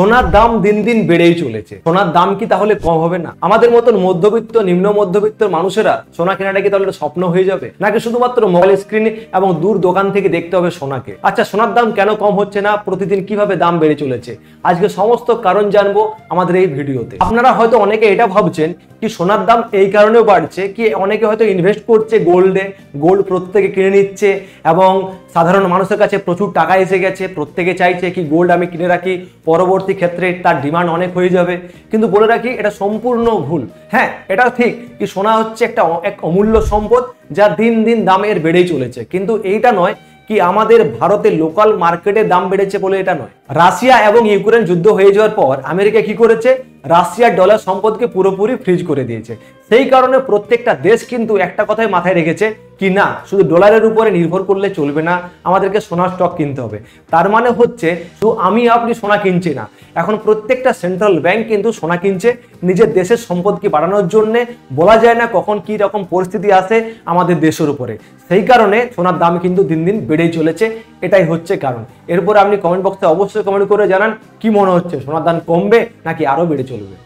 সোনার দাম দিন দিন বেড়েই চলেছে। সোনার দাম কি তাহলে কম হবে না? আমাদের মতন মধ্যবিত্ত নিম্ন মধ্যবিত্ত মানুষেরা সোনা কেনাটা কি তাহলে স্বপ্ন হয়ে যাবে, নাকি শুধুমাত্র মোবাইল স্ক্রিনে এবং দূর দোকান থেকে দেখতে হবে সোনাকে? আচ্ছা, সোনার দাম কেন কম হচ্ছে না, প্রতিদিন কিভাবে দাম বেড়ে চলেছে, আজকে সমস্ত কারণ জানবো আমাদের এই ভিডিওতে। আপনারা হয়তো অনেকে এটা ভাবছেন কি সোনার দাম এই কারণেও বাড়ছে কি অনেকে হয়তো ইনভেস্ট করছে গোল্ডে, গোল্ড প্রত্যেকে কিনে নিচ্ছে এবং সাধারণ মানুষের কাছে প্রচুর টাকা এসে গেছে, প্রত্যেকে চাইছে কি গোল্ড আমি কিনে রাখি, পরবর্তী ক্ষেত্রে তার ডিমান্ড অনেক হয়ে যাবে। কিন্তু বলে রাখি এটা সম্পূর্ণ ভুল। হ্যাঁ, এটা ঠিক কি সোনা হচ্ছে এক অমূল্য সম্পদ যা দিন দিন দামের বেড়েই চলেছে, কিন্তু এইটা নয় কি আমাদের ভারতের লোকাল মার্কেটে দাম বেড়েছে বলে এটা নয়। রাশিয়া এবং ইউক্রেন যুদ্ধ হয়ে যাওয়ার পর আমেরিকা কি করেছে, রাশিয়ার ডলার সম্পদকে পুরোপুরি ফ্রিজ করে দিয়েছে। সেই কারণে প্রত্যেকটা দেশ কিন্তু একটা কথাই মাথায় রেখেছে কি না, শুধু ডলারের উপরে নির্ভর করলে চলবে না, আমাদেরকে সোনার স্টক কিনতে হবে। তার মানে হচ্ছে শুধু আমি আপনি সোনা কিনছি না, এখন প্রত্যেকটা সেন্ট্রাল ব্যাংক কিন্তু সোনা কিনছে নিজের দেশের সম্পদকে বাড়ানোর জন্য। বলা যায় না কখন কি রকম পরিস্থিতি আসে আমাদের দেশের উপরে, সেই কারণে সোনার দাম কিন্তু দিন দিন বেড়েই চলেছে। এটাই হচ্ছে কারণ। এরপর আপনি কমেন্ট বক্সে অবশ্যই কমেন্ট করে জানান কি মনে হচ্ছে, সোনার দাম কমবে নাকি আরো বেড়ে চলবে।